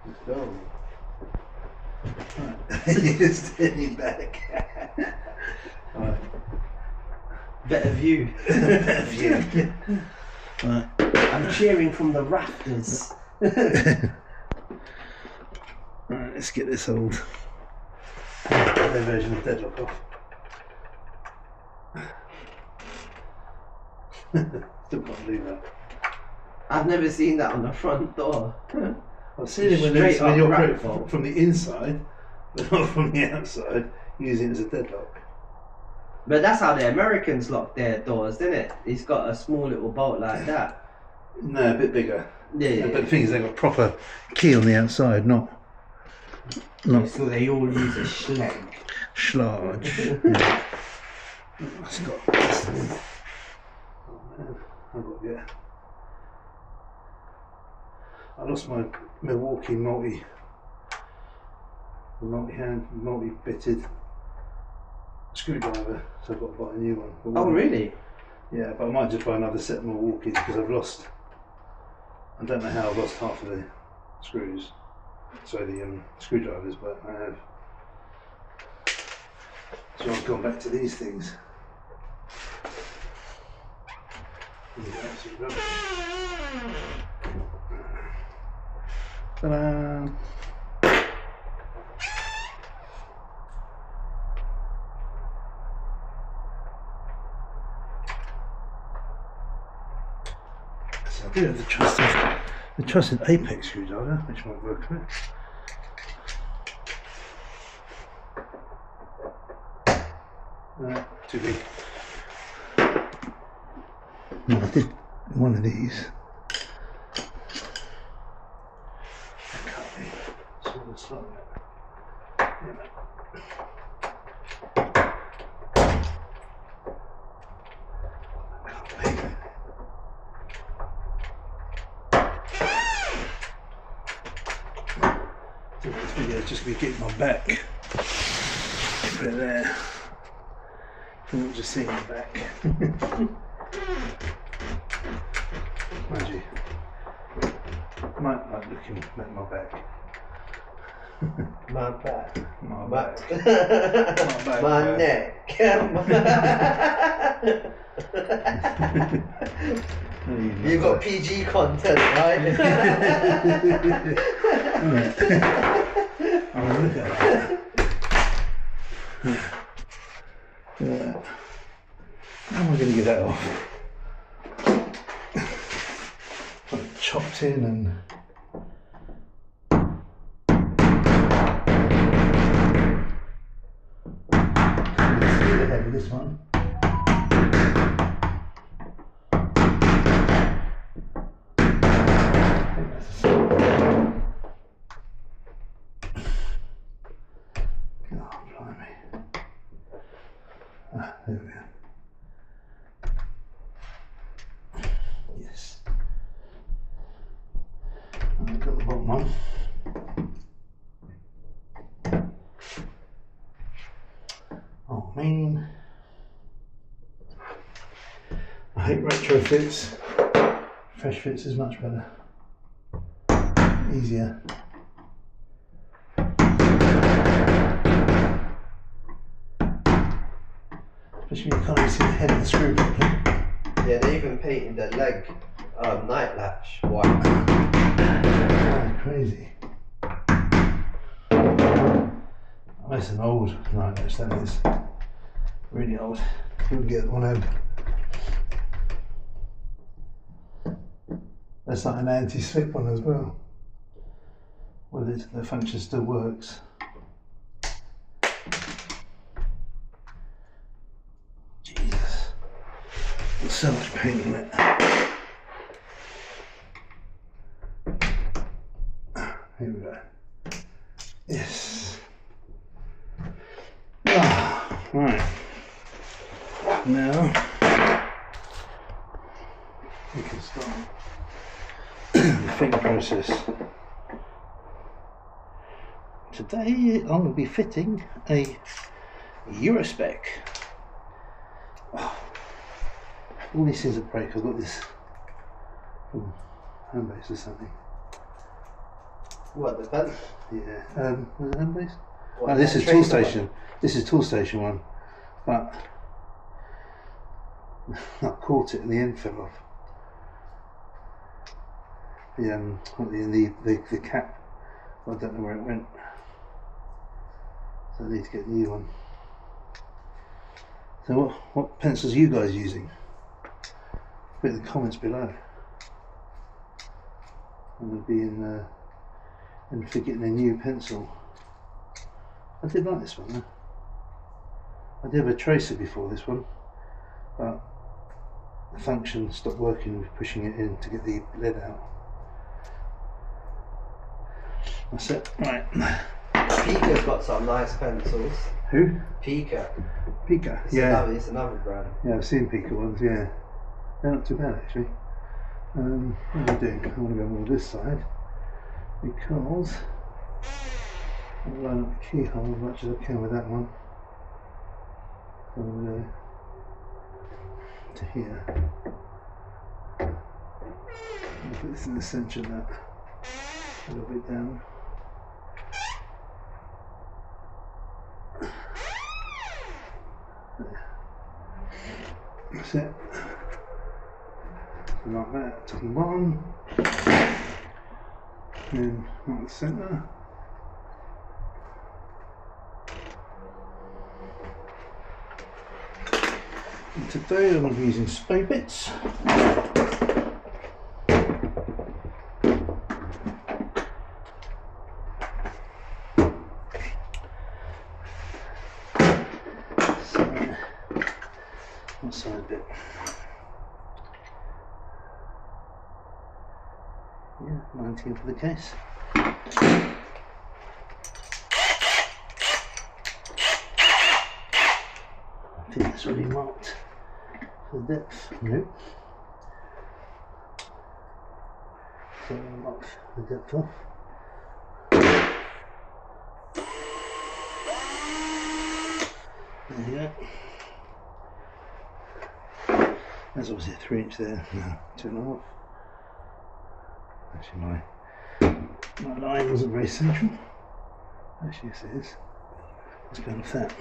Let's go. Right. You're standing back. Right. Better view. Better view. Right. I'm cheering from the rafters. Right, let's get this old their version of Deadlock off. Still can't do that. I've never seen that on the front door. I've seen it when you operate it from the inside, but not from the outside, using it as a deadlock. But that's how the Americans lock their doors, isn't it? It's got a small little bolt like that. No, a bit bigger. Yeah. But the thing is, they've got a proper key on the outside, not. So they all use a schleg. Schlarge. Yeah. It's got this thing. Oh man, I've got to get. I lost my Milwaukee multi-bitted screwdriver, so I've got to buy a new one. Oh really? Yeah, but I might just buy another set of Milwaukees because I've lost. I don't know how I've lost half of the screws, so the screwdrivers, but I have. So I've gone back to these things. Ta-da! So I do have the trusted Apex screwdriver, which might work for it. Too big. No, I did one of these. That can't be. So let's start with that. So this video is just going to get my back. Put it there. I'm not just seeing my back. Mind you, I might like looking at my back. My back. My back. My, my neck. You got PG content, right? I'm gonna look at that. Yeah. How am I going to get that off? Chopped in and see the head of this one. I think that's the same. Oh, blimey. Ah, there we go. Yes. I've got the bottom one. Oh, man. I hate retrofits. Fresh fits is much better. Easier. Especially when you can't even see the head of the screw properly. Yeah, they even painted the leg night latch white. Oh, crazy. Oh, that's an old night latch, that is. Really old. Couldn't get one out. That's like an anti-slip one as well. Well, the function still works. Jesus. There's so much paint in it. Here we go. Yes. Ah, right. Now we can start the finger process. Today I'm going to be fitting a Eurospec. Oh, all this is a break. I've got this from home base or something. What, the pen? Yeah. Was it home based? What, Oh, this that is tool tracer one? station. This is tool station one, but I caught it and the end fell off. The cap. I don't know where it went. So I need to get a new one. So what pencils are you guys using? Put in the comments below. I'm going to be in for getting a new pencil. I did like this one though. I did have a tracer before this one, but the function stopped working with pushing it in to get the lead out. That's it. Right. Pika's got some nice pencils. Who? Pika. Pika. It's another brand. Yeah, I've seen Pika ones. Yeah, they're not too bad actually. What am I doing? I want to go more this side because I'll line up the keyhole as much as I can with that one. So I'm going to go to here. I'll put this in the centre of that. A little bit down. There. That's it. Like that, top and bottom. Then mark the centre. And today I'm going to be using spade bits. Side bit. Yeah, 19 for the case. I think that's already marked for depth. Nope. So I'll mark the depth off. There you go. There's obviously a 3" there, no, 2.5. Actually my line wasn't very central. Actually yes it is. Let's go off that.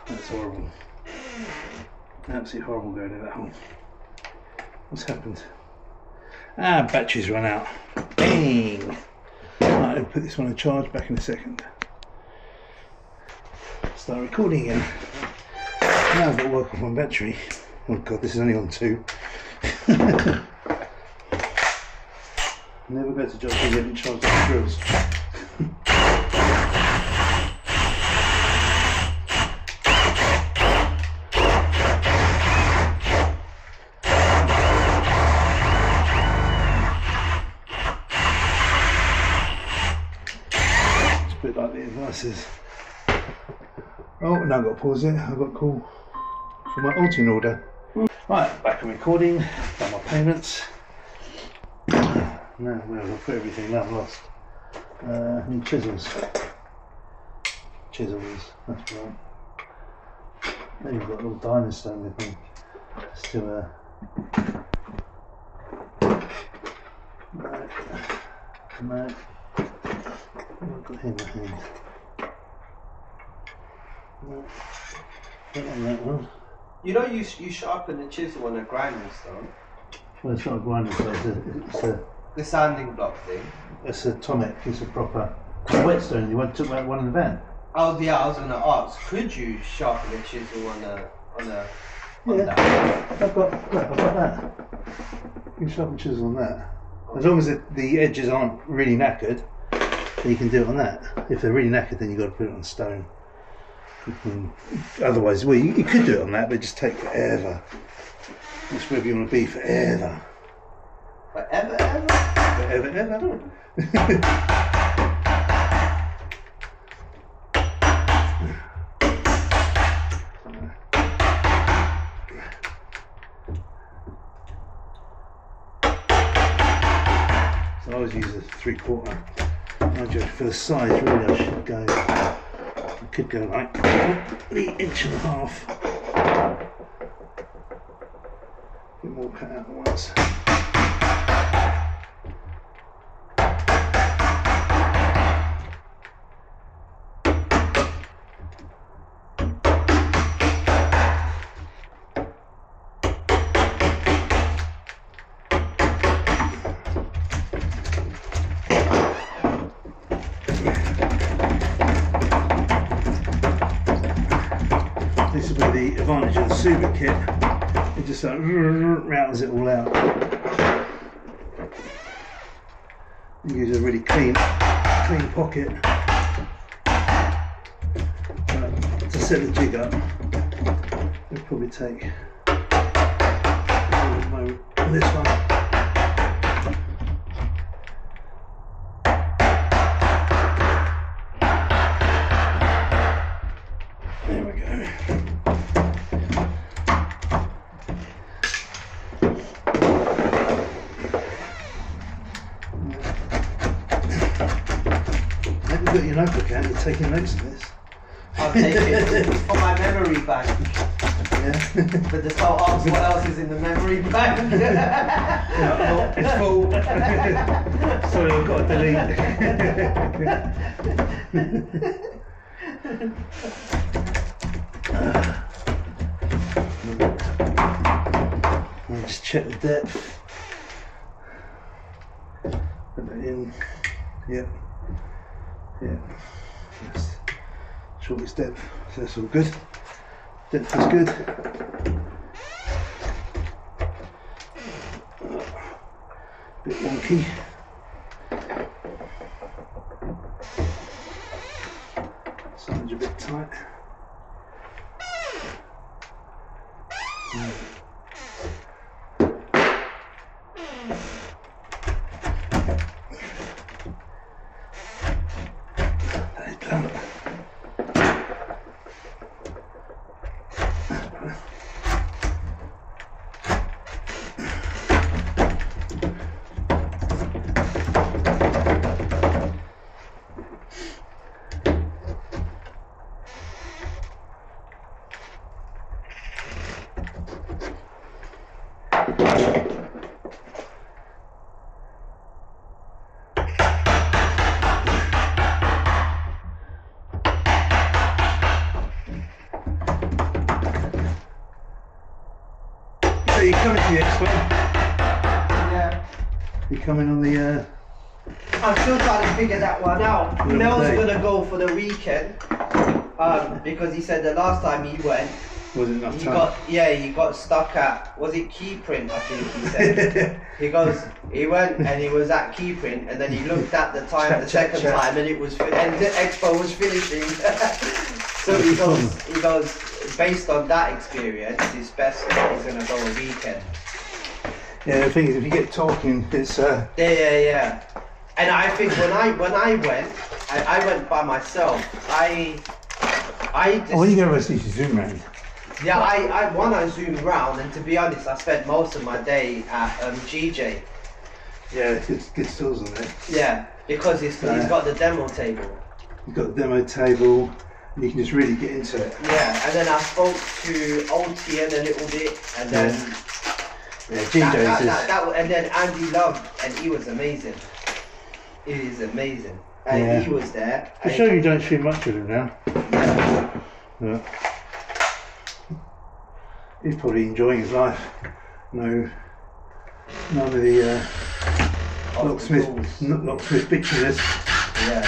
That's horrible. Absolutely horrible going in that hole. What's happened? Battery's run out. Bang! Right, I'll put this one on charge, back in a second. Start recording again. Now I've got to work off my battery. Oh god, this is only on 2. Never go to jobs where you haven't charged the drills. It's a bit like the advice is. Oh, now I've got to pause it. I've got a call for my altering order. Right, back on recording, done my payments. Now, where have I put everything? Now I've lost. New chisels. Chisels, that's right. Then you've got a little diamond stone with me. Still no. What have I got here in my hand? No. Not on that one. You know you sharpen the chisel on a grinding stone? Well, it's not a grinding stone, it's a The sanding block thing. it's a tonic, it's a proper whetstone. You took that one in the van? Oh yeah, I was gonna ask. Could you sharpen a chisel on that? I've got that. You can sharpen chisel on that. As long as the edges aren't really knackered, then you can do it on that. If they're really knackered, then you've got to put it on stone. Otherwise, well, you could do it on that, but it just take forever. That's wherever you want to be forever. Forever. So I always use a 3/4. For the size, really, I should go. I could go like the 1.5 inch. Get more cut out at once. This will be the advantage of the Suba kit. It just like routines it all out. You use a really clean pocket to set the jig up. It'll probably take a moment on this one. Got your notebook out, you're taking notes of this. I'll take it for my memory bank. Yeah. But just I'll ask what else is in the memory bank. Yeah, it's full. Sorry, I've got to delete. I'll just check the depth. Put that in. Yep. Yeah, that's shortest depth, so that's all good. Depth is good. Bit wonky. Sides a bit tight. You coming to the expo? Yeah. You coming on the I'm still trying to figure that one out. Little Mel's day. gonna go for the weekend. Because he said the last time he went, wasn't enough time. he got stuck at, was it Keyprint, I think he said. he went and he was at Keyprint and then he looked at the time the second time and it was and the expo was finishing. So he goes based on that experience, his best is gonna go a weekend. Yeah, the thing is, if you get talking, it's Yeah. And I think when I went, I went by myself. I just, when you go overseas, you zoom round. Yeah, I zoomed round, and to be honest, I spent most of my day at GJ. Yeah, it's good stores on there. Yeah, because he's got the demo table. You've got the demo table, and you can just really get into it. Yeah, and then I spoke to OTN a little bit, and then GJ's and then Andy Love, and he was amazing. He is amazing, and he was there. To show you don't shoot much with him now. Yeah. He's probably enjoying his life. None of the Locksmith picture this. Yeah.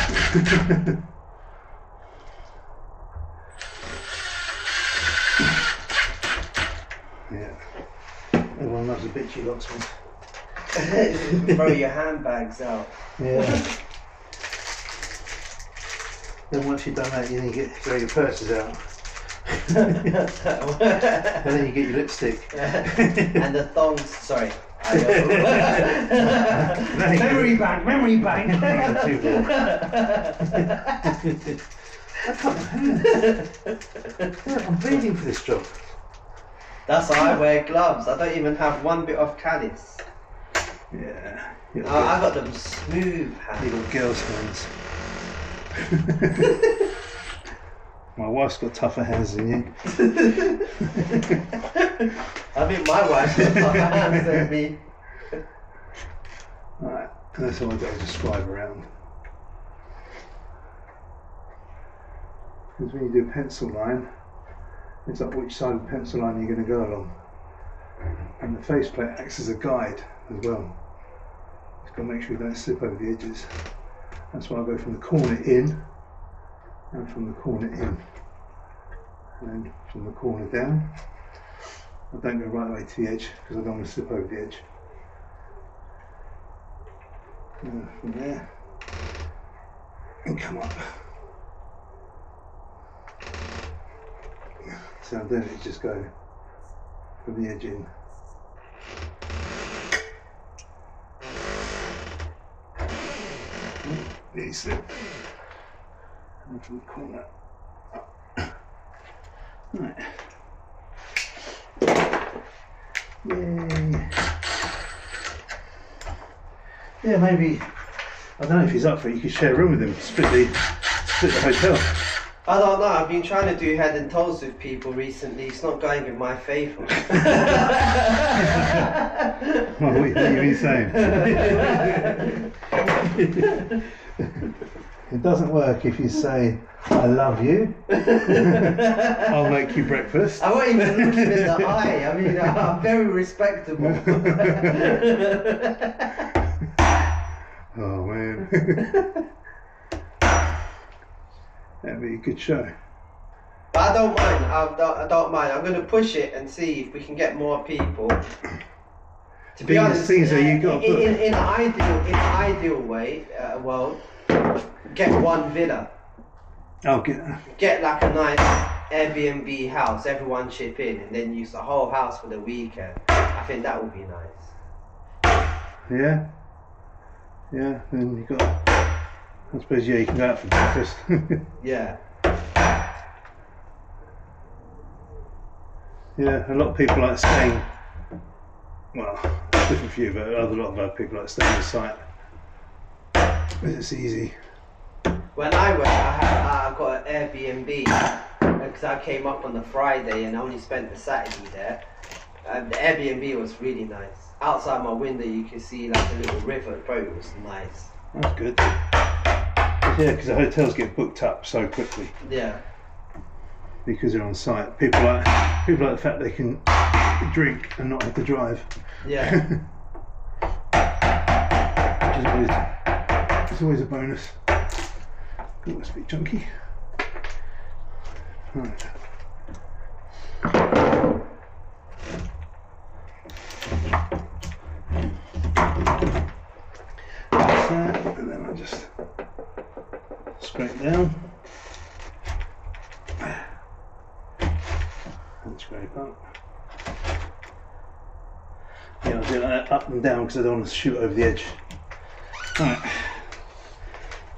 a bitchy locksmith. Throw your handbags out. Yeah. Then once you've done that, you need to throw your purses out. And then you get your lipstick. And the thongs, sorry. Memory bank. I'm bleeding for this job. That's why I wear gloves. I don't even have one bit of callus. Yeah. I got them smooth hands. You got girls' hands. My wife's got tougher hands than you. I think my wife's got tougher hands than me. Alright, that's all I do, just scribe around. Because when you do a pencil line, it's up which side of the pencil line you're going to go along. And the faceplate acts as a guide as well. Just got to make sure you don't slip over the edges. That's why I go from the corner in, and from the corner in. And then from the corner down. I don't go right away to the edge because I don't want to slip over the edge. And from there, and come up. So I'm doing it, just go from the edge in. Nearly slip. And from the corner up. Right. Yay. Yeah, maybe, I don't know if he's up for it, you could share a room with him, split the hotel. I don't know, I've been trying to do head and toes with people recently, it's not going in my favour. Well, what have you been saying? It doesn't work if you say, I love you, I'll make you breakfast. I won't even look him in the eye, I mean, I'm very respectable. Oh man. That'd be a good show. But I don't mind, I don't mind. I'm going to push it and see if we can get more people. To be honest, things that you got in ideal way, well, get one villa. I'll get like a nice Airbnb house, everyone chip in, and then use the whole house for the weekend. I think that would be nice. Yeah. Yeah, then you got, I suppose, yeah, you can go out for breakfast. Yeah. Yeah, a lot of people like staying, well, different for you, but a lot of other people like staying on site. It's easy. When I went, I got an Airbnb because I came up on the Friday and only spent the Saturday there. The Airbnb was really nice. Outside my window you can see like a little river, bro, it was nice. That's good. Yeah, because the hotels get booked up so quickly. Yeah. Because they're on site. People like the fact they can drink and not have to drive. Yeah. Which is always a bonus. Oh, must be chunky. Right. That's that, and then I just scrape down and scrape up. Yeah, I'll do that up and down because I don't want to shoot over the edge. Right.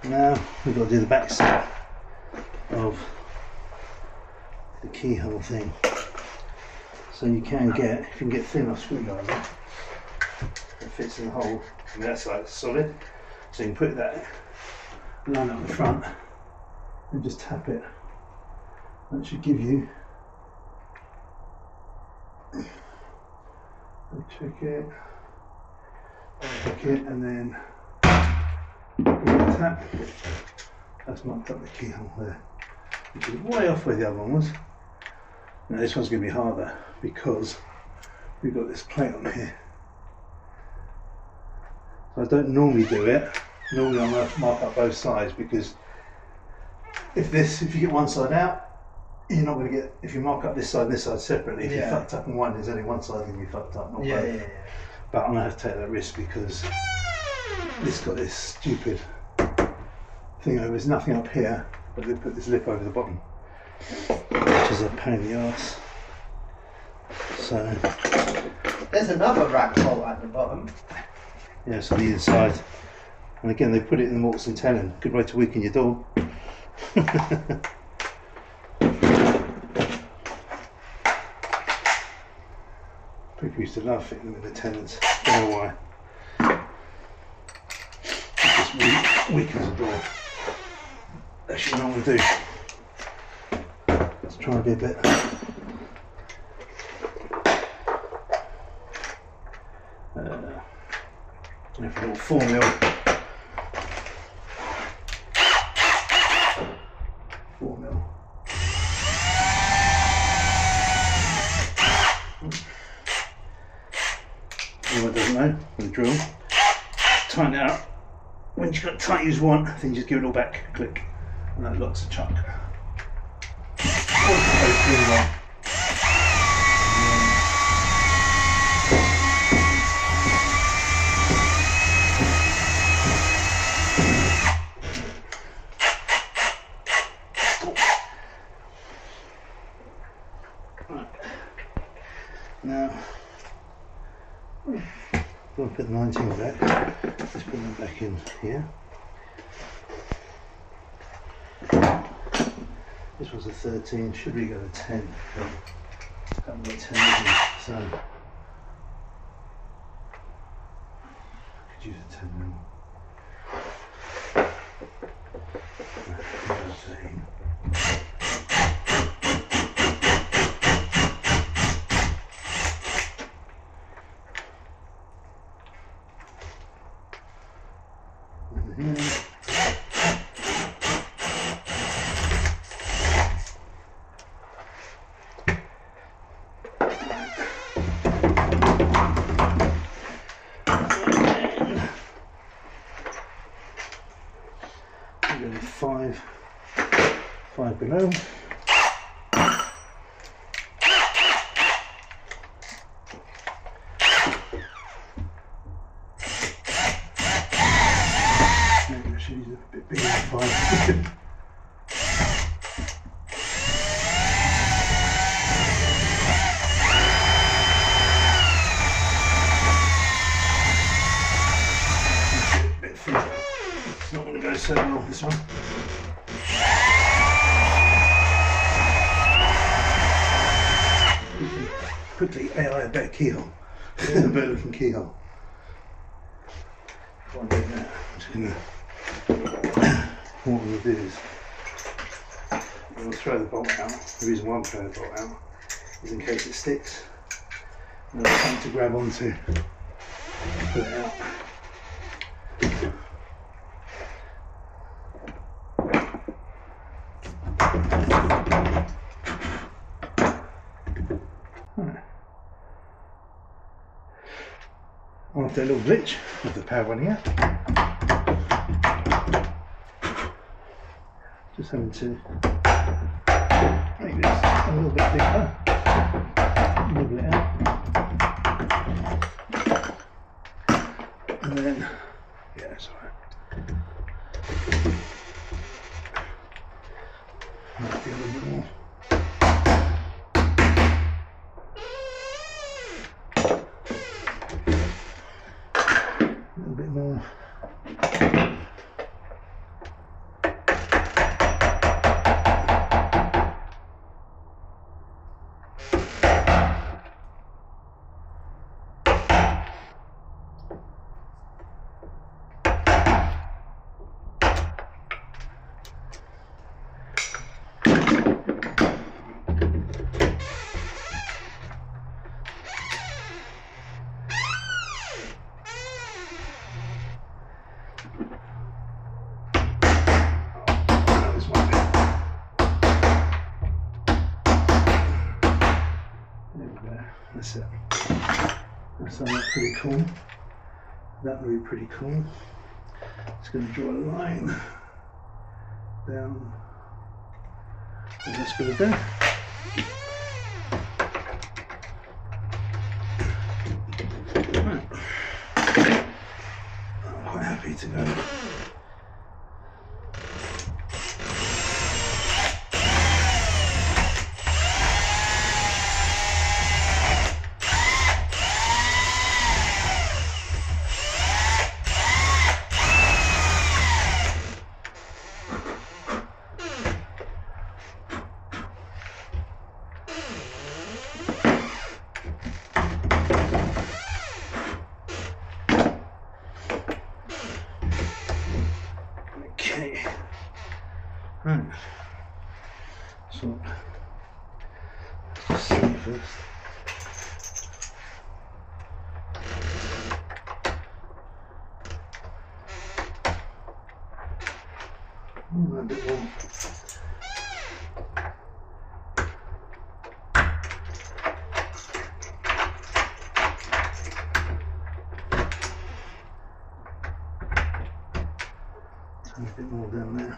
Now we've got to do the back side of the keyhole thing. So you can get, if you can get thin off screwdriver, it fits in the hole. And that's like solid. So you can put that line up the front and just tap it. That should give you, check it, and then tap. That's marked up the keyhole there, which is way off where the other one was. Now this one's going to be harder because we've got this plate on here. So I don't normally do it. Normally I'm going to mark up both sides because if you get one side out, you're not going to get, if you mark up this side and this side separately, if you Yeah. fucked up on one, there's only one side going to be fucked up, not Yeah, both. yeah, yeah. But I'm going to have to take that risk because it's got this stupid thing over, there's nothing up here, but they put this lip over the bottom, which is a pain in the arse. So, There's another rack bolt at the bottom. yeah, it's on the inside. And again, they put it in the mortise and tenon. Good way to weaken your door. People used to love fitting them in the tenons. Don't know why. It just weakens the door. Actually, what I'm going to do. Let's try and be a bit. If a little 4mm. 4mm. Anyone doesn't know, with a drill, tighten it up. When you've got tight use one, then you just give it all back, click, and that locks the chuck. Now, we'll put the 19 back. Let's put them back in here. This was a 13, should we go to 10? Haven't got 10, isn't it? So, I could use a 10 mil. 13. Five below. Maybe I should use a bit bigger than 5. It's not going to go so well, this one. Quickly AI a better keyhole, a better looking keyhole. Before I do that, I'm just going to, what I'm going to do is, I'm going to throw the bolt out. The reason why I'm throwing the bolt out is in case it sticks. And I've something to grab onto, put it out. After a little glitch with the power running out, just having to make this a little bit thicker, nibble it out, and then, yeah, it's alright. Might be a little bit more. More. That's it. That's pretty cool. That would be pretty cool. Just going to draw a line down That's good there. Right. I'm quite happy to go. Right, so let's just see first. A bit more. A bit more down there.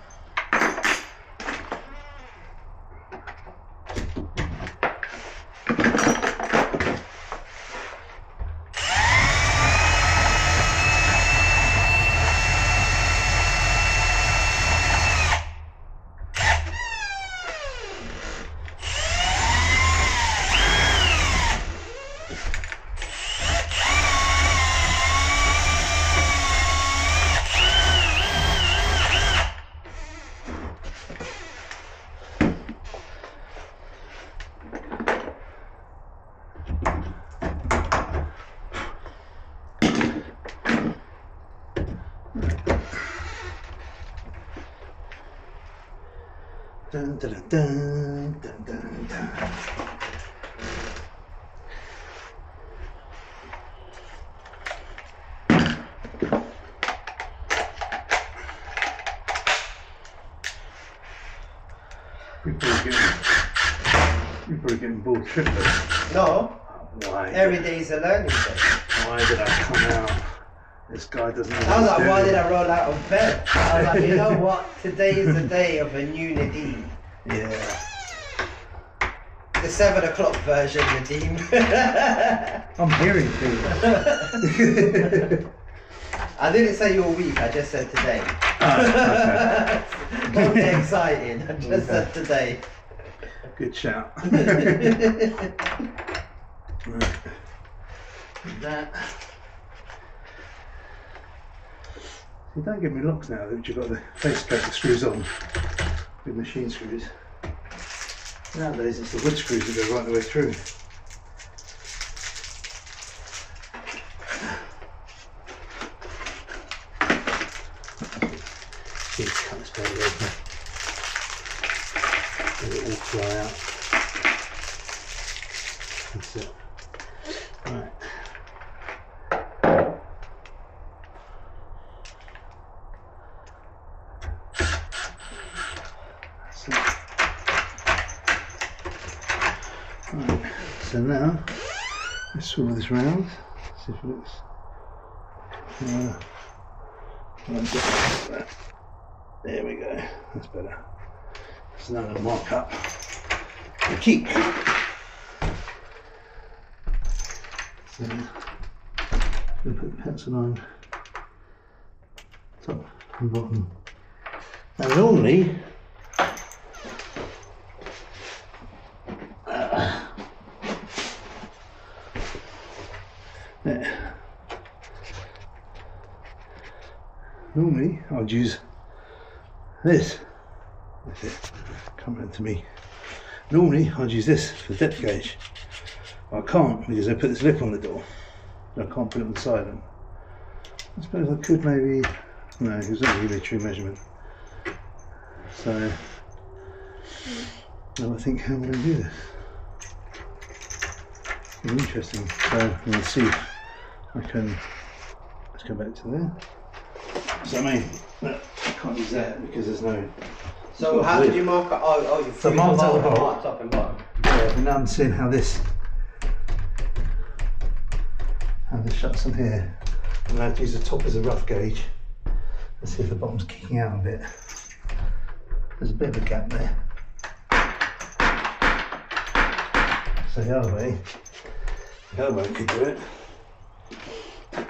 Dun, dun, dun, dun, dun, dun. You're probably getting bored triplets. No. Why? Every day is a learning day. Why did I come out? This guy doesn't know I was what like, why he's did doing. I roll out of bed? I was like, you know what? Today is the day of a new Nadeem. Yeah. The 7 o'clock version, Nadeem. I'm hearing things. I didn't say you're weak, I just said today. Okay. Don't get excited, I just said today. Good shout. Right. That. You don't give me locks now that you've got the faceplate that screws on with machine screws. Nowadays it's the wood screws that go right the way through. Need to cut this baby open. Let it all fly out. That's it. Right. Right, so now let's swivel this round, see if it looks like that. There we go, that's better. So now I'm going to mark up the key. So I'm going to put the pencil on top and bottom. Now normally normally I'd use this. That's it. Come round to me. Normally I'd use this for the depth gauge. I can't because I put this lip on the door. I can't put it on the side. I suppose I could maybe. No, it was not really a true measurement. So now I think, how am I going to do this? Interesting. So I'm going to see if I can. Let's go back to there. So I mean, no, I can't use that because there's no. So how did you mark up? Oh, you So marked up the bottom. marked top and bottom. Yeah, but now I'm seeing how this shuts on here. I'm going to have to use the top as a rough gauge. Let's see if the bottom's kicking out a bit. There's a bit of a gap there. So the other way we could do it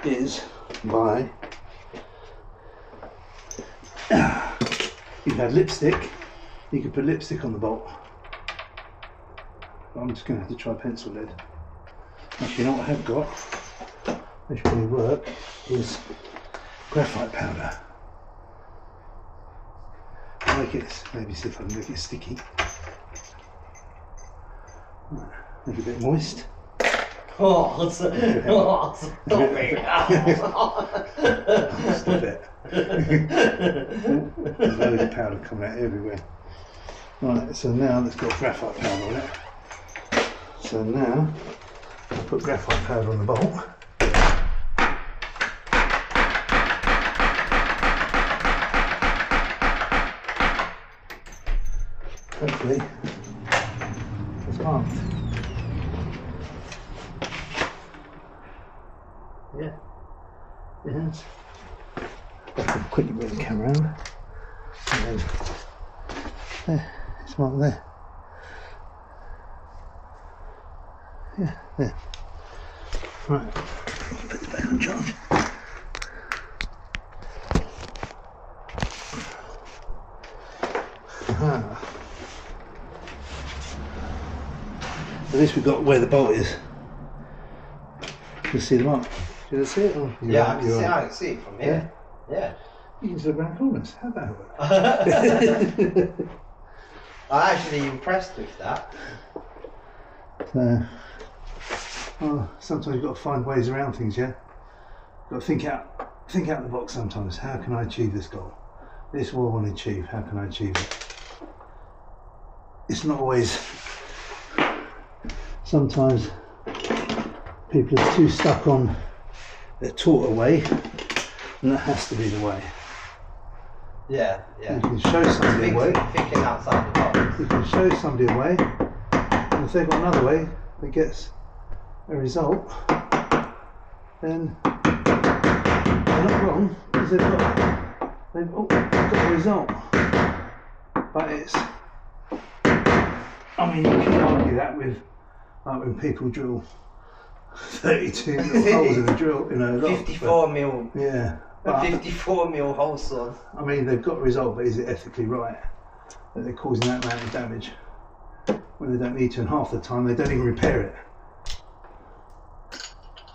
is by, you've had lipstick, you could put lipstick on the bolt. But I'm just going to have to try pencil lead. Actually, you know what I have got, which really work, is graphite powder. Make it, maybe see if I can make it sticky. Right, make it a bit moist. Oh, stop it. Stop it. There's loads of powder coming out everywhere. Right, so now it's got graphite powder on it. So now I'll put graphite powder on the bolt. Hopefully it's marked. Yeah, it has. I can quickly bring the camera around. And then there, it's marked there. Yeah, there. Right, put it back on charge. Aha. At least we've got where the bolt is. You can see the mark. Can you see it? Or Yeah, I can see it from here. Yeah. You can see the round corners. How about it? I'm actually impressed with that. So, sometimes you've got to find ways around things, yeah? You've got to think out the box sometimes. How can I achieve this goal? This is what I want to achieve. How can I achieve it? It's not always. Sometimes people are too stuck on, they're taught a way, and that has to be the way. Yeah. You can show somebody a way. Thinking outside the box. You can show somebody a way, and if they've got another way that gets a result, then they're not wrong, because they've got a result. But it's, I mean, you can argue that with, like when people drill 32 little holes in a drill, 54 mil. Yeah. A 54 mil hole saw. I mean, they've got a result, but is it ethically right that they're causing that amount of damage when they don't need to? And half the time they don't even repair it.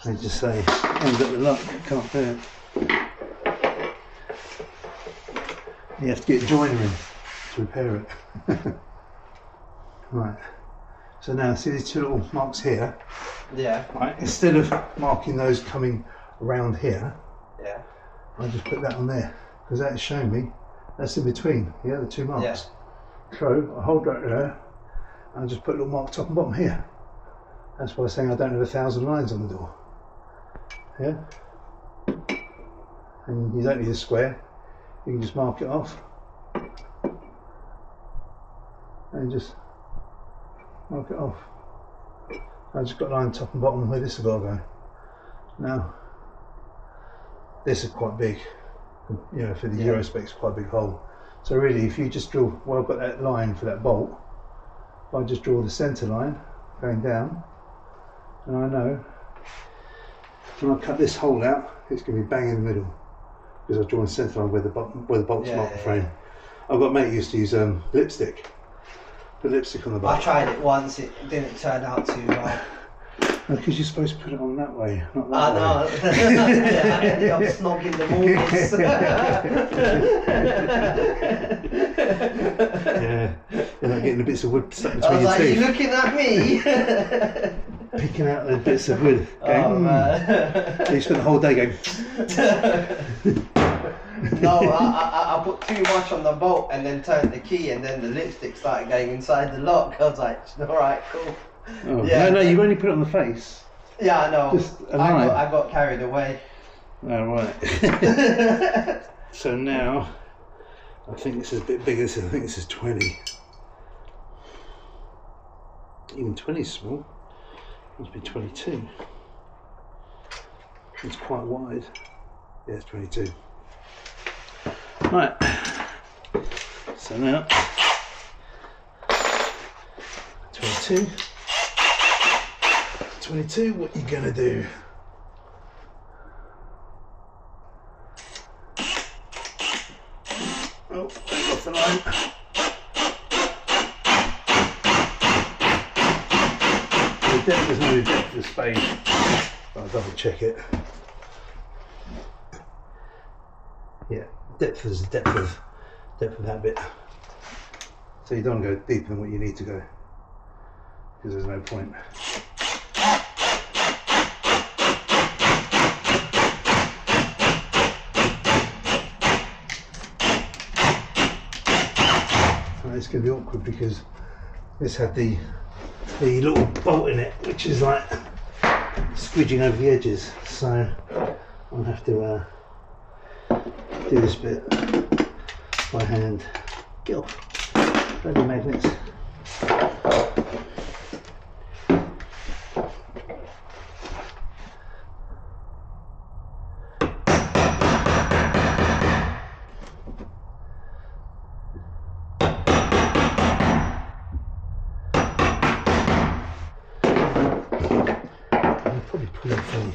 They just say, end up with luck, can't do it. You have to get a joiner in to repair it. Right. So now, see these two little marks here? Yeah. Right. Instead of marking those coming around here, yeah, I just put that on there because that is showing me that's in between the two marks. Yeah. So I hold that there and I just put a little mark top and bottom here. That's why I'm saying I don't have 1,000 lines on the door. Yeah. And you don't need a square. You can just mark it off and just mark it off. I just got a line top and bottom where this has got to go. Now, this is quite big, for the Eurospec, it's quite a big hole. So really, if you just drill, well, I've got that line for that bolt, if I just draw the centre line going down, and I know when I cut this hole out, it's going to be bang in the middle, because I've drawn the centre line where the bolt's marked the frame. I've got a mate who used to use lipstick. Put lipstick on the bolt. I tried it once, it didn't turn out too well. No, because you're supposed to put it on that way, not that way. I know. Yeah, I ended up snogging the walls. Yeah, you're not getting the bits of wood stuck between I was your like, teeth. you looking at me? Picking out the bits of wood. Going, Oh, man. So you spent the whole day going. No, I put too much on the bolt and then turned the key and then the lipstick started going inside the lock. I was like, alright, cool. Oh, Yeah. no, you've only put it on the face. Yeah, I know. Just a line. I got carried away. Oh, right. So now, I think this is a bit bigger. I think this is 20. Even 20 is small. Must be 22. It's quite wide. Yeah, it's 22. Right. So now, 22. 22, what you gonna do? Oh, going off the line. The depth is no depth of the spade. I'll double check it. Yeah, depth is depth of that bit. So you don't go deeper than what you need to go, because there's no point. It's going to be awkward because this had the little bolt in it, which is like squidging over the edges, so I'll have to do this bit by hand. Get off, bloody magnets.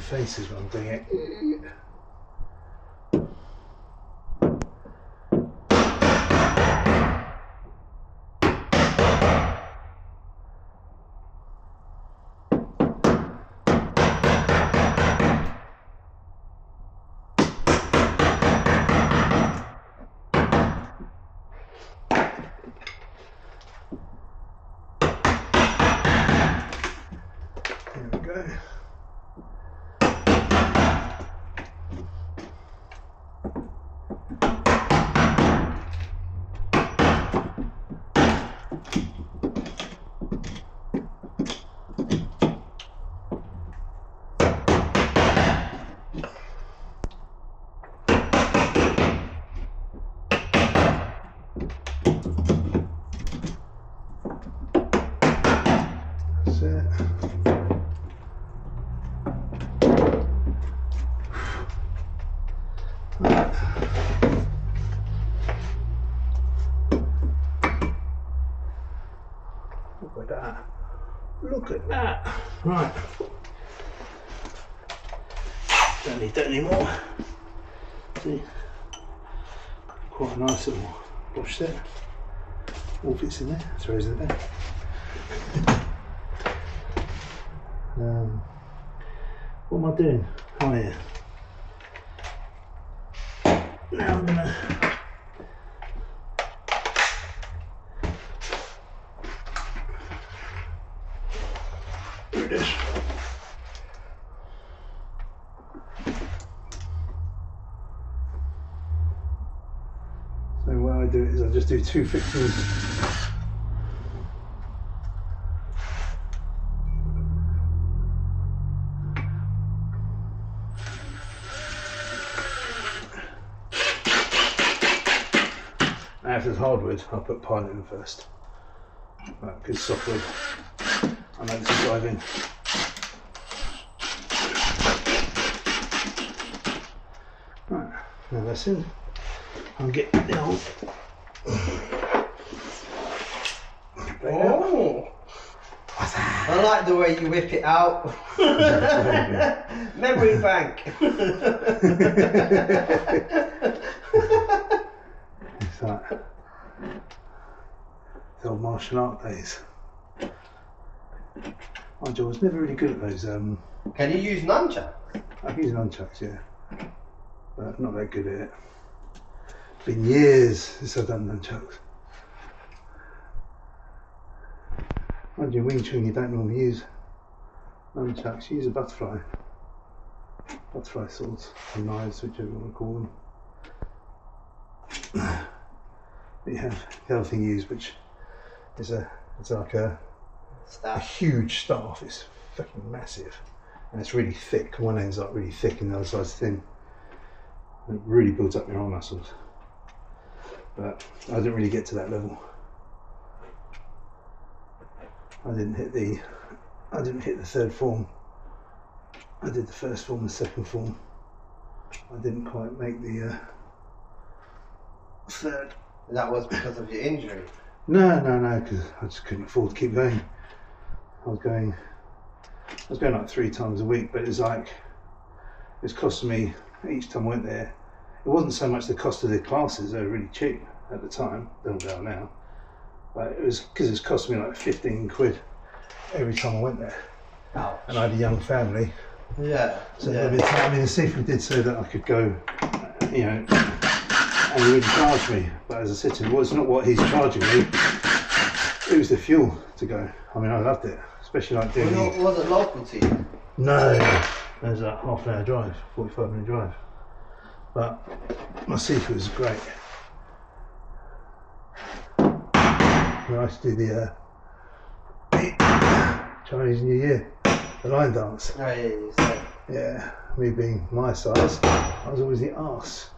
Faces when I'm doing it. There we go. Look at that. Right. Don't need that anymore. See? Quite a nice little wash set. All fits in there, throws in the bag. What am I doing? Oh yeah. Now I'm gonna do this. So what I do is I just do two fixings. Now if it's hardwood, I'll put pilot in first. Right, because softwood, I know this is driving. Right, now that's in. I'll get the old. Oh! I like the way you whip it out. Memory bank. It's like the old martial art days. I was never really good at those. Can you use nunchucks? I can use nunchucks, yeah, but not that good at it. It's been years since I've done nunchucks. Mind you, Wing Chun you don't normally use nunchucks, you use a butterfly swords, or knives, whichever you want to call them. But you have the other thing you use, which is it's like a huge staff. It's fucking massive, and it's really thick. One end's like really thick, and the other side's thin. It really builds up your arm muscles. But I didn't really get to that level. I didn't hit the third form. I did the first form, the second form. I didn't quite make the third. That was because of your injury? No, because I just couldn't afford to keep going. I was going was going like 3 times a week, but it was like, it was costing me, each time I went there, it wasn't so much the cost of the classes, they were really cheap at the time, they don't go now, but it was because it was costing me like 15 quid every time I went there. Ouch. And I had a young family. Yeah. So yeah. I mean, the seafood did say that I could go, you know, and he would charge me. But as I said to him, well, it's not what he's charging me. It was the fuel to go. I mean, I loved it, especially like doing. Was it local to you? No, it was a half an hour drive, 45-minute drive. But my seafood was great. And I used to do the Chinese New Year, the line dance. Oh yeah, you said. Yeah, me being my size, I was always the arse.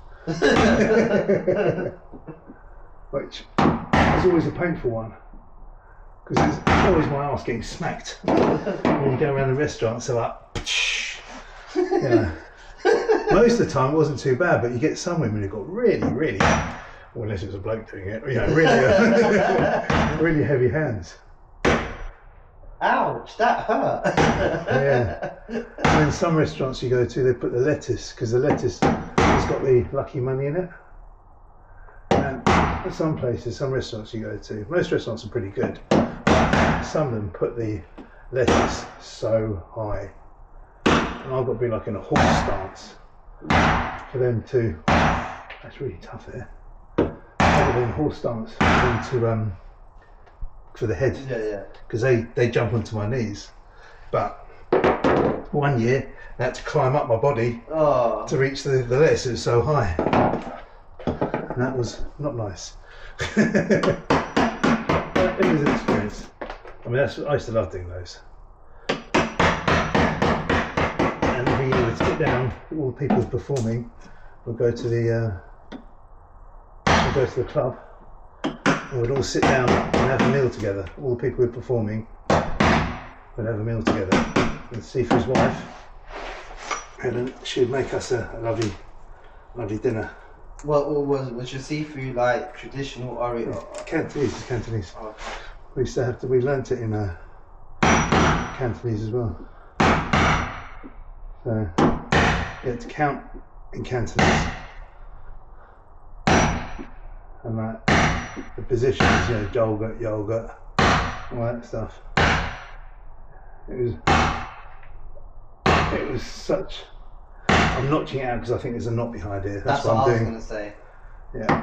Which was always a painful one. Because it's always my arse getting smacked. When you go around the restaurant, so like, yeah. Most of the time it wasn't too bad, but you get some women who got really, well, unless it was a bloke doing it, you know, really, really heavy hands. Ouch, that hurt. Yeah. And then some restaurants you go to, they put the lettuce, because the lettuce has got the lucky money in it. And at some places, some restaurants you go to, most restaurants are pretty good. Some of them put the lettuce so high. And I've got to be like in a horse stance for them to, that's really tough there. I've got to be in a horse stance for them to, for the head, because they jump onto my knees. But one year I had to climb up my body to reach the lettuce. It was so high, and that was not nice. But it was an experience. I mean, I used to love doing those. And every year we'd sit down, all the people performing would go to the club. And we'd all sit down and have a meal together. All the people who were performing would have a meal together. And Sifu's wife, and she would make us a lovely dinner. Well, was your seafood like traditional or Cantonese? It's Cantonese. Oh, okay. We used to have to. We learnt it in Cantonese as well. So you had to count in Cantonese, and like the positions, you know, jolga, yoga, all that stuff. It was such. I'm notching it out because I think there's a knot behind here. That's what I'm doing. I was going to say. Yeah.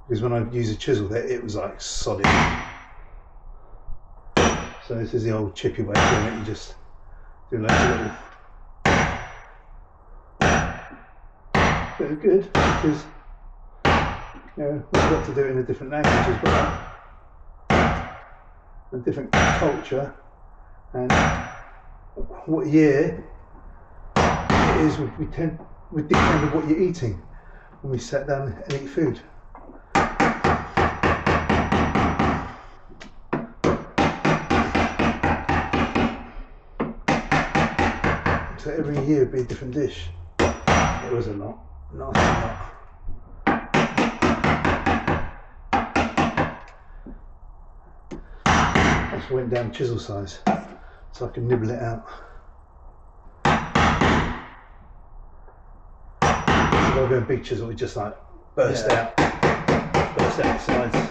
Because when I use a chisel there, it was like solid. So this is the old chippy way of doing it. You just do like a little. But it's good because, you know, we've got to do it in a different language as well, a different culture, and what year it is we depend on what you're eating when we sat down and eat food. So every year would be a different dish. It was a lot, nasty lot. I just went down chisel size so I could nibble it out. If I go a big chisel, it just like burst out the sides.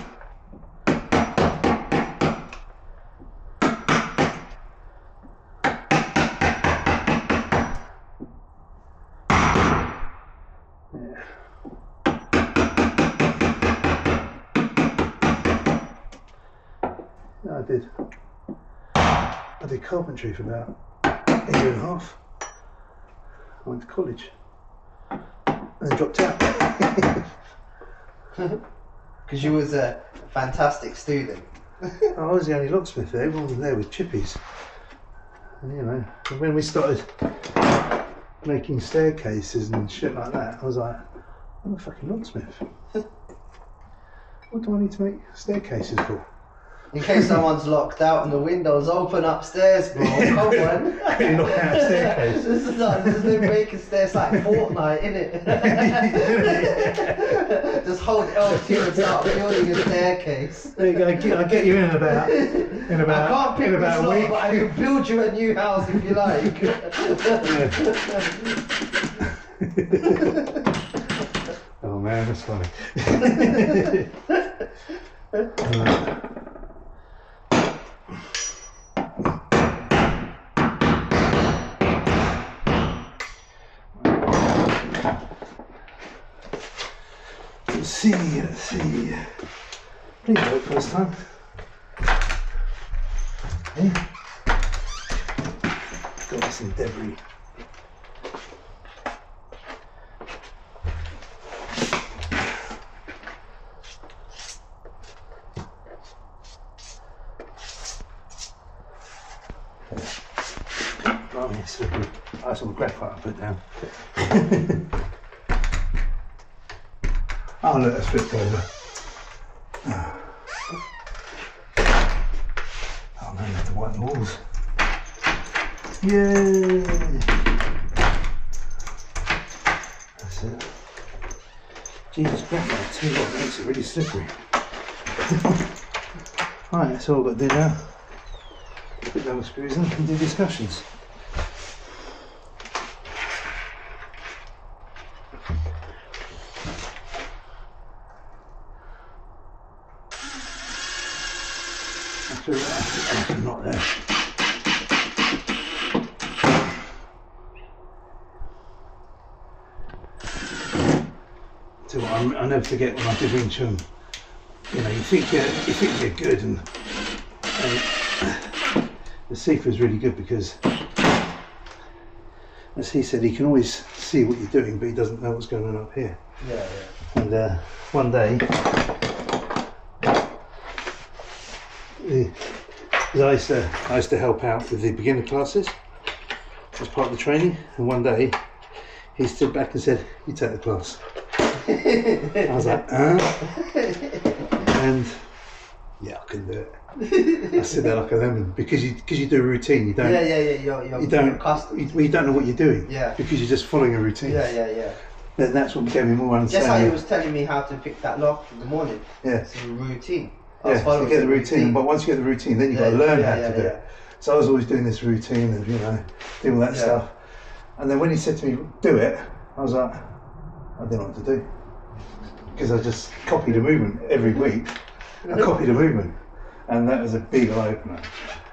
I did carpentry for about a year and a half. I went to college and then dropped out. Because you was a fantastic student. I was the only locksmith there. Everyone was there with chippies. And, you know, when we started making staircases and shit like that, I was like, I'm a fucking locksmith. What do I need to make staircases for? In case someone's locked out and the window's open upstairs, bro. Come on. You look out staircase. This is them making stairs like Fortnite, innit? Just hold LT and start building a staircase. There you go. I'll get you in about. I can't pick this up, but I can build you a new house if you like. Oh man, that's funny. Let's see. Please vote first time. Hey. Got some debris. Blimey, slippery. That's all graphite I put down. Oh look, that's flipped over. Oh man, I have to wipe the walls. Yay! That's it. Jesus, graphite, tell you what, makes it really slippery. Right, that's all I've got to do now. Put down the screws in and do discussions. Not there. So I'll never forget when I did Wing Chun. You know, you think you're good, and the Sifu is really good because, as he said, he can always see what you're doing, but he doesn't know what's going on up here. Yeah. And one day, because I used to help out with the beginner classes as part of the training, and one day he stood back and said, "You take the class." I was like, and yeah, I can do it. I said that like a lemon because you do a routine. You don't. You're accustomed. You don't know what you're doing. Yeah. Because you're just following a routine. Yeah. Then that's what gave me more understanding. Just how he was telling me how to pick that lock in the morning. Yeah. It's a routine. Yeah, you get the routine, but once you get the routine, then you've got to learn how to do it. So I was always doing this routine and, you know, doing all that stuff. And then when he said to me, do it, I was like, I didn't know what to do. Because I just copied a movement every week. I copied a movement. And that was a big eye-opener.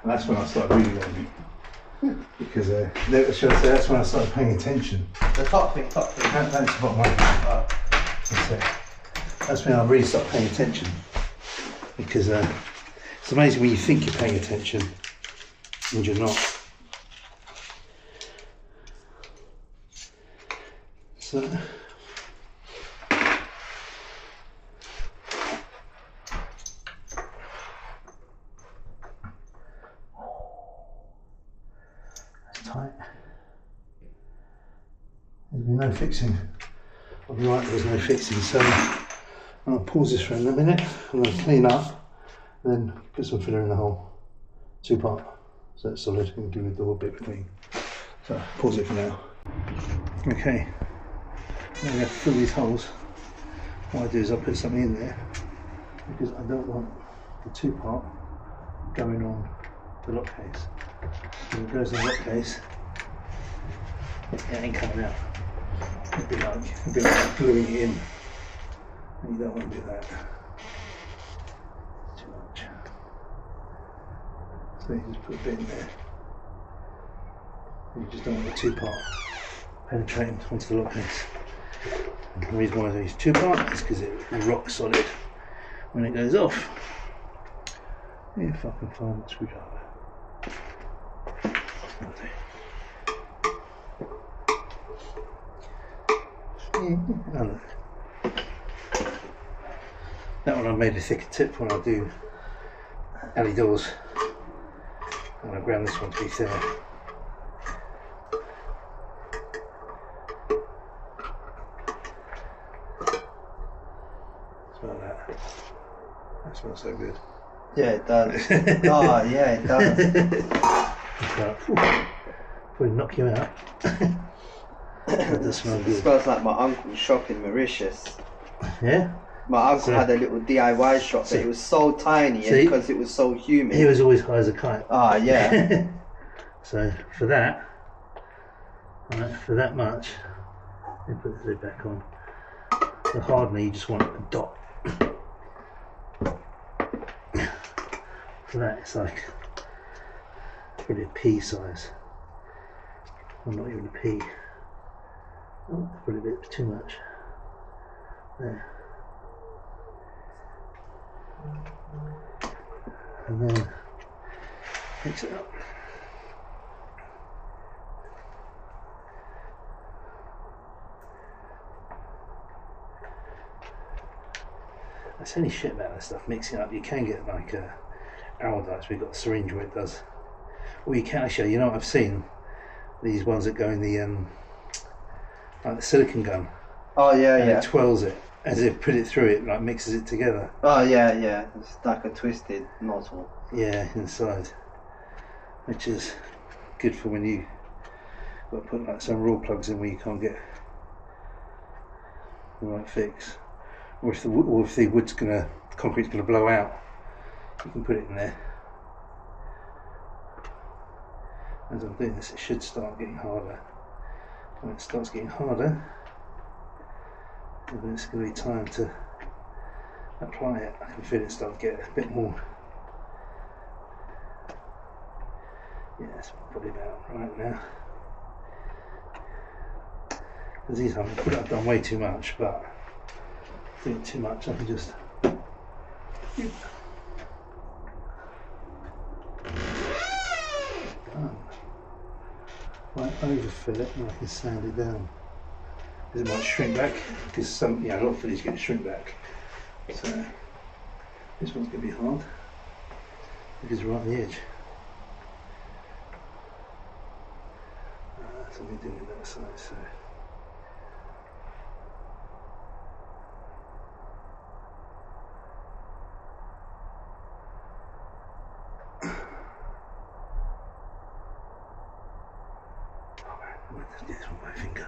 And that's when I started really learning. Because that's when I started paying attention. The top thing. That's the bottom one. That's it. That's when I really started paying attention. Because it's amazing when you think you're paying attention and you're not. So that's tight. There's been no fixing. I'll be right, there's no fixing, so I'll pause this for a minute. I'm going to clean up, then put some filler in the hole. 2-part, so it's solid and give it the whole bit clean. So pause it for now. Okay, now we have to fill these holes. What I do is I put something in there because I don't want the 2-part going on the lock case. When it goes in the lock case, it ain't coming out. It'd be like gluing it in. And you don't want to do that. Too much. So you just put a bit in there. You just don't want the 2-part penetrating onto the lock case. And the reason why I use 2-part is because it rocks solid when it goes off. If I can find the screwdriver. Oh, look. That one I made a thicker tip when I do alley doors, and I ground this one to be thinner. Smell that. That smells so good. Yeah, it does. Oh, yeah, it does. Probably knock you out. That does smell It good. smells like my uncle's shop in Mauritius. Yeah? My uncle had a little DIY shop, but it was so tiny because it was so humid. He was always high as a kite. Ah, yeah. So for that, right, for that much, let me put the lid back on. The hardener, you just want a dot. For that, it's like probably a pea size. Well, not even a pea. Oh, probably a bit too much. There. And then mix it up. That's any shit about that stuff, mixing it up. You can get like Aldites, we've got a syringe where it does. Or you can actually, you know what I've seen? These ones that go in the like the silicone gun. Oh yeah, and yeah. it twirls it as if put it through it, like mixes it together. Oh yeah, yeah. It's like a twisted nozzle. Yeah, inside. Which is good for when you got to put like some raw plugs in where you can't get the right fix. Or if the concrete's gonna blow out, you can put it in there. As I'm doing this, it should start getting harder. When it starts getting harder, then it's going to be time to apply it. I can feel it start to get a bit more. Yeah, that's probably about right now. Because these I've done way too much, but doing too much, I can just. I overfill it and I can sand it down. Because it might shrink back. Because a lot of fillies get shrink back. So this one's going to be hard because we're right on the edge. So we're doing it that side. So. This with my finger.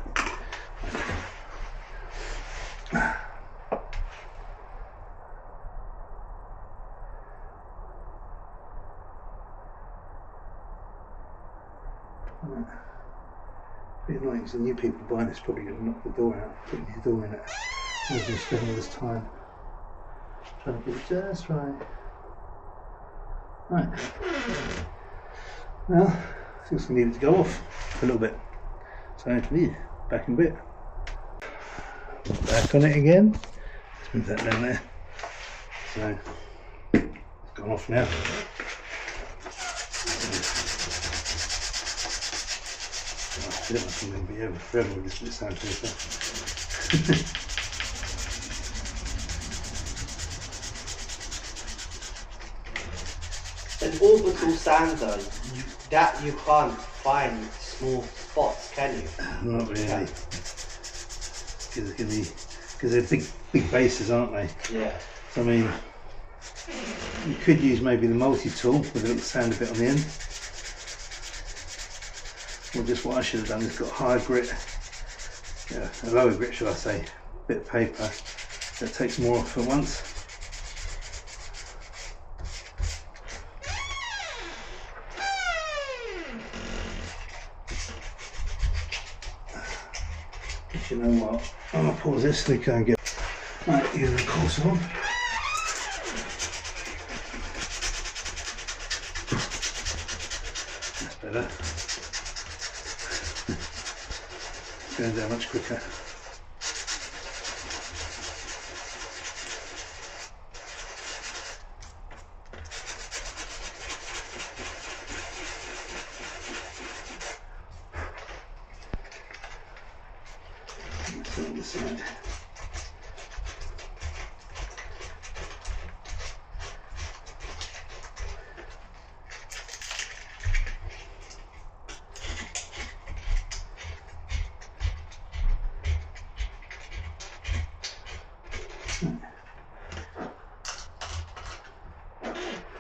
Pretty annoying, so new people buying this probably going to knock the door out, putting your door in it. So you're spending all this time trying to get it just right. Right. Well, I think I need it to go off for a little bit. So yeah, back in a bit. Back on it again. Let's move that down there. So it's gone off now. I don't think it'll be over forever with this sandpaper. An orbital sander, you can't find small spots, can you? Not really. Because they're big bases, aren't they? Yeah. So, I mean, you could use maybe the multi-tool with a little sander bit on the end. Or just what I should have done is got a higher grit, a lower grit should I say, bit of paper that takes more off at once. But you know what, I'm going to pause this so we can get, right, use the course on. That's better. It's going down much quicker. Let's go on this side.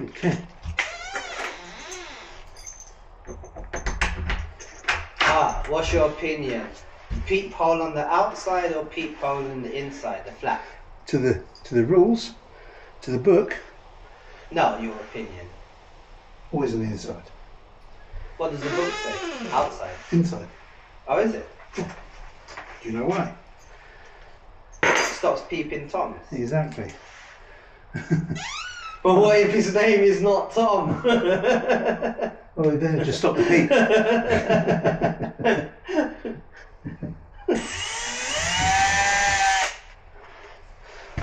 Okay. What's your opinion? Peephole on the outside or peephole on the inside, the flap? To the rules, to the book. No, your opinion. Always on the inside. What does the book say? Outside. Inside. Oh, is it? Do you know why? Stops peeping Toms. Exactly. But what if his name is not Tom? Well, then just stop the peep.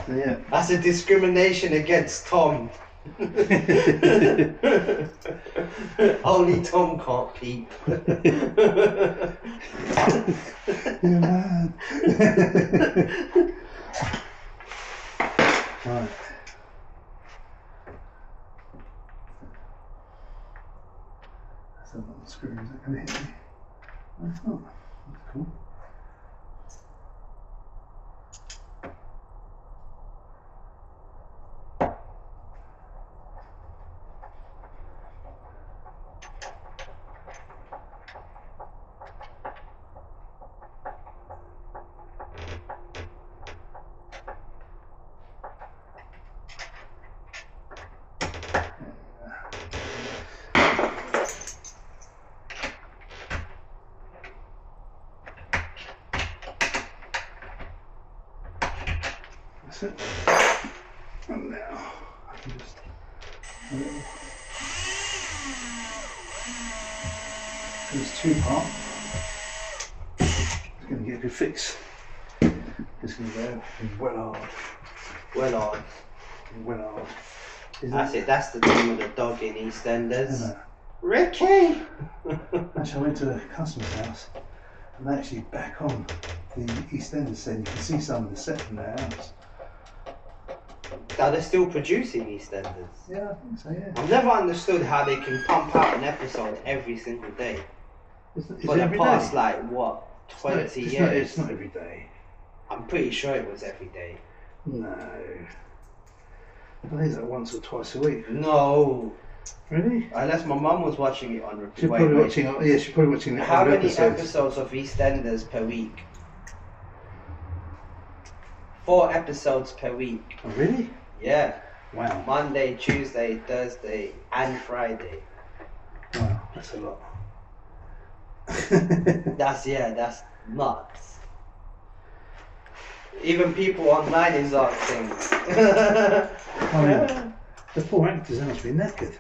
Yeah. That's a discrimination against Tom. Only Tom can't peep. You're mad. Right. That's a lot of screws. Is that going to hit me? That's not. That's cool. That's it. And now I can just it's 2-part. It's going to get a good fix. It's going to go well hard. Well on. Well hard. That's it, that's the name of the dog in EastEnders. Yeah. Ricky! Actually, I went to a customer's house and they actually back on the EastEnders set. You can see some of the set from their house. Are they still producing EastEnders? Yeah, I think so, yeah. I've never understood how they can pump out an episode every single day. Is For it the every past, day? like, what, 20 it's years? It's not every day. I'm pretty sure it was every day. No. I think it's like once or twice a week. No. Really? Unless my mum was watching it on repeat. She's probably watching. Yeah, she's probably watching the How older many episodes. episodes of EastEnders per week? 4 episodes per week. Oh, really? Yeah. Wow. Monday, Tuesday, Thursday, and Friday. Wow, that's a lot. That's nuts. Even people online is asking. I mean, the poor actors must be knackered.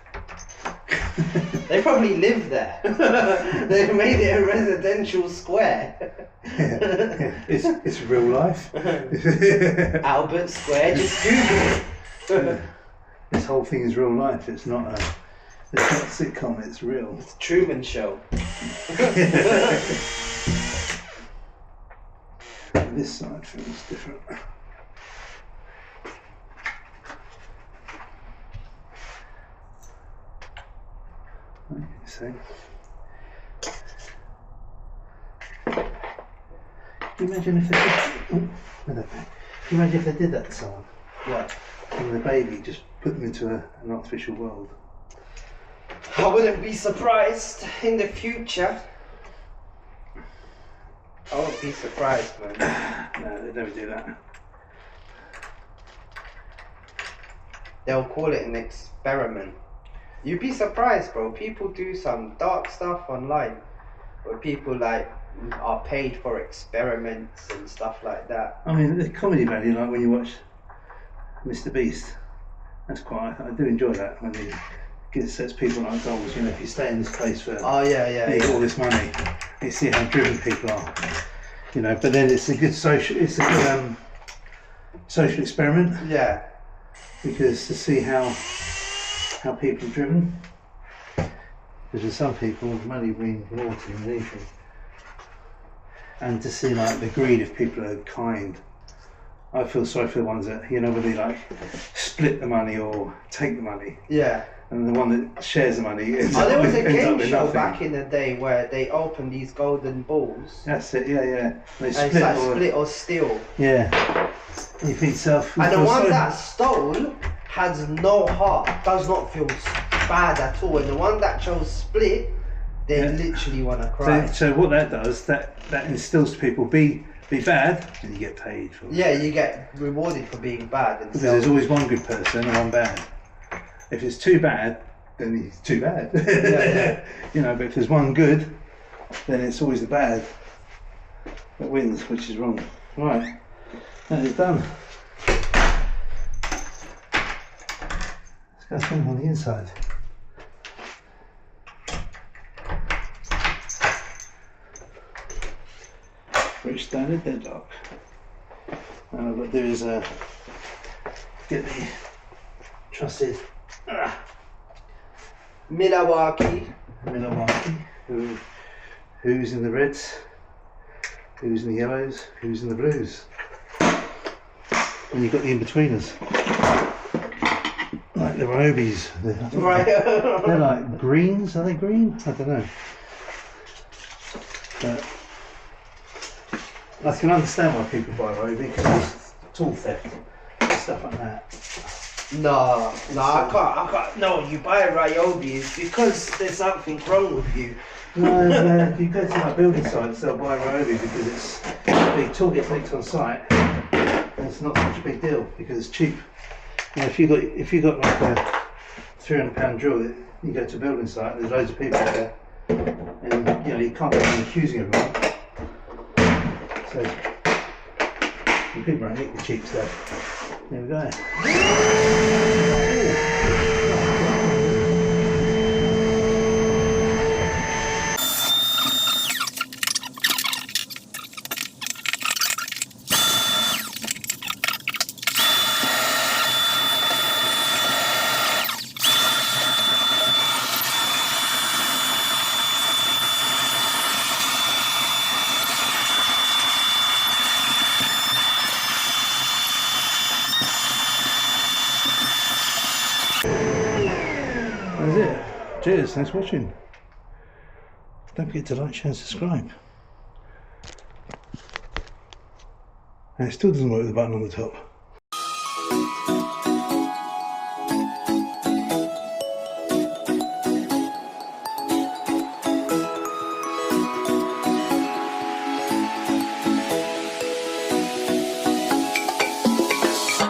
They probably live there. They made it a residential square. Yeah. It's real life. Albert Square, just Google it. This whole thing is real life. It's not a sitcom. It's real. It's Truman Show. This side feels different. Okay, so can you imagine if they did, can you imagine if they did that to someone? What? And the baby just put them into an artificial world. I wouldn't be surprised in the future. I won't be surprised, man. No, they never do that. They'll call it an experiment. You'd be surprised, bro. People do some dark stuff online where people like are paid for experiments and stuff like that. I mean, the comedy value, like when you watch Mr. Beast, that's quite. I do enjoy that when he sets people like goals. You know, if you stay in this place for, Oh yeah. you get all this money, you see how driven people are. You know, but then it's a good social experiment. Yeah. Because to see how people are driven. Because with some people, money means more to them than anything. And to see like the greed if people are kind. I feel sorry for the ones that, you know, where they like split the money or take the money. Yeah. And the one that shares the money ends there was a ends up game with show nothing. back in the day where they opened these golden balls. That's it, yeah. They And it's like split or steal. Yeah. And you think yourself. And the ones that stole, has no heart, does not feel bad at all, and the one that chose split, they literally want to cry. So what that does, that instills to people, be bad and you get paid for it. Yeah, you get rewarded for being bad. And because there's always one good person and one bad. If it's too bad, then it's too bad. Yeah. You know, but if there's one good, then it's always the bad that wins, which is wrong. Right, that is done. Let's go swing on the inside. British standard deadlock. And what I've got to do is get the trusted Milwaukee, who's in the reds, who's in the yellows, who's in the blues. And you've got the in-betweeners. Like the Robies. right? They're like greens, are they green? I don't know. But I can understand why people buy Roby, because it's tool theft and stuff like that. No, I can't. No, you buy a Ryobi is because there's something wrong with you. No, if you go to like building sites, they'll buy Ryobi because it's a big tool gets nicked on site, and it's not such a big deal because it's cheap. You know, if you got like a £300 drill, you go to a building site, there's loads of people there, and you know you can't go around accusing everyone. So people don't nick the cheap stuff. There we go. That's it. Cheers, thanks for watching. Don't forget to like, share and subscribe. And it still doesn't work with the button on the top.